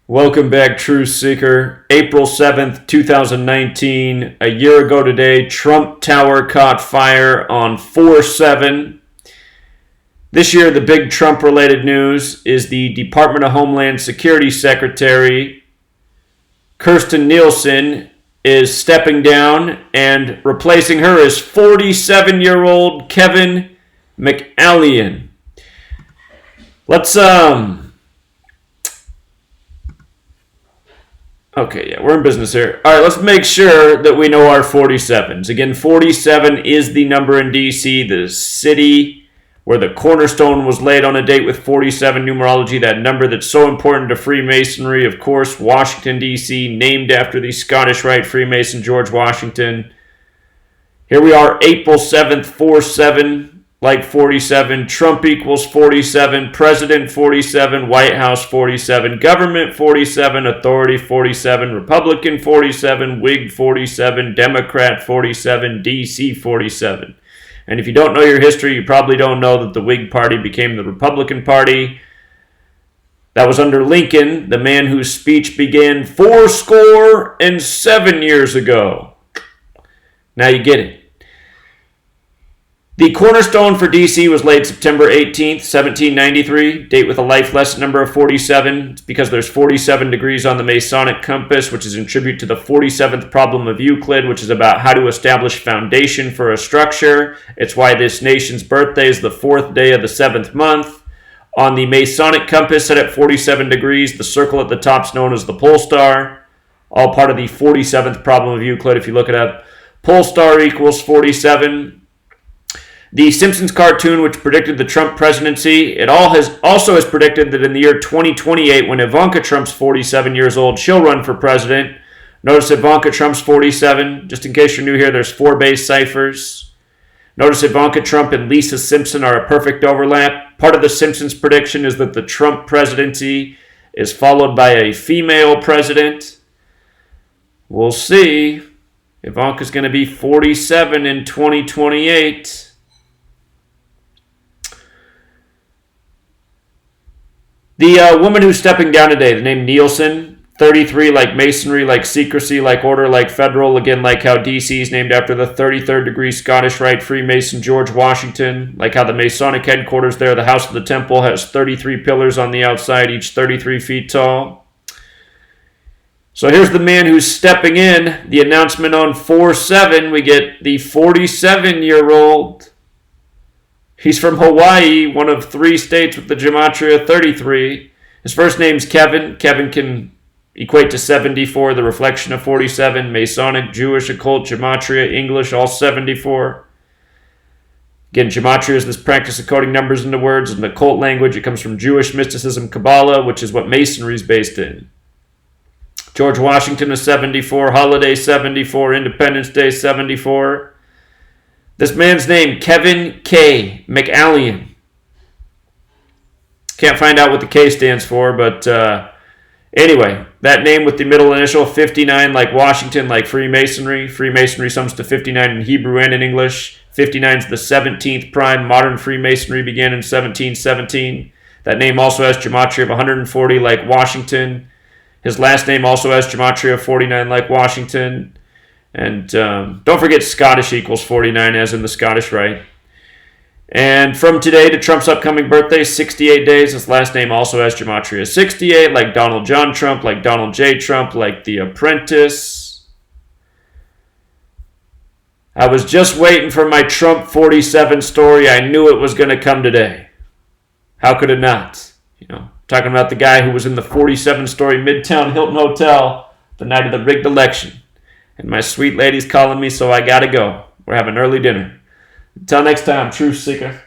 Welcome back, Truth Seeker. April 7th, 2019. A year ago today, Trump Tower caught fire on 4/7. This year, the big Trump-related news is the Department of Homeland Security Secretary, Kirstjen Nielsen, is stepping down, and replacing her is 47-year-old Kevin McAleenan. Okay, yeah, we're in business here. All right, let's make sure that we know our 47s. Again, 47 is the number in D.C., the city where the cornerstone was laid on a date with 47 numerology, that number that's so important to Freemasonry. Of course, Washington, D.C., named after the Scottish Rite Freemason George Washington. Here we are, April 7th, 4/7. Like 47, Trump equals 47, President 47, White House 47, Government 47, Authority 47, Republican 47, Whig 47, Democrat 47, DC 47. And if you don't know your history, you probably don't know that the Whig Party became the Republican Party. That was under Lincoln, the man whose speech began 7 years ago. Now you get it. The cornerstone for D.C. was laid September 18th, 1793, date with a life lesson number of 47. It's because there's 47 degrees on the Masonic compass, which is in tribute to the 47th problem of Euclid, which is about how to establish foundation for a structure. It's why this nation's birthday is the 4th day of the 7th month. On the Masonic compass set at 47 degrees, the circle at the top is known as the pole star, all part of the 47th problem of Euclid. If you look it up, pole star equals 47. The Simpsons cartoon, which predicted the Trump presidency, it also has predicted that in the year 2028, when Ivanka Trump's 47 years old, she'll run for president. Notice Ivanka Trump's 47. Just in case you're new here, there's 4 base ciphers. Notice Ivanka Trump and Lisa Simpson are a perfect overlap. Part of the Simpsons prediction is that the Trump presidency is followed by a female president. We'll see. Ivanka's going to be 47 in 2028. The woman who's stepping down today, the name Nielsen, 33 like Masonry, like secrecy, like order, like federal, again like how DC is named after the 33rd degree Scottish Rite Freemason George Washington, like how the Masonic headquarters there, the House of the Temple, has 33 pillars on the outside, each 33 feet tall. So here's the man who's stepping in. The announcement on 4/7, we get the 47-year-old. He's from Hawaii, one of 3 states with the Gematria 33. His first name's Kevin. Kevin can equate to 74, the reflection of 47. Masonic, Jewish, occult, Gematria, English, all 74. Again, Gematria is this practice of coding numbers into words. In the occult language, it comes from Jewish mysticism, Kabbalah, which is what Masonry is based in. George Washington is 74, Holiday 74, Independence Day 74. This man's name, Kevin K. McAleenan. Can't find out what the K stands for, but anyway, that name with the middle initial, 59, like Washington, like Freemasonry. Freemasonry sums to 59 in Hebrew and in English. 59 is the 17th prime. Modern Freemasonry began in 1717. That name also has Gematria of 140, like Washington. His last name also has Gematria of 49, like Washington. And don't forget Scottish equals 49, as in the Scottish Rite. And from today to Trump's upcoming birthday, 68 days. His last name also has Gematria 68, like Donald John Trump, like Donald J. Trump, like The Apprentice. I was just waiting for my Trump 47 story. I knew it was going to come today. How could it not? Talking about the guy who was in the 47-story Midtown Hilton Hotel the night of the rigged election. And my sweet lady's calling me, so I gotta go. We're having early dinner. Until next time, Truth Seeker.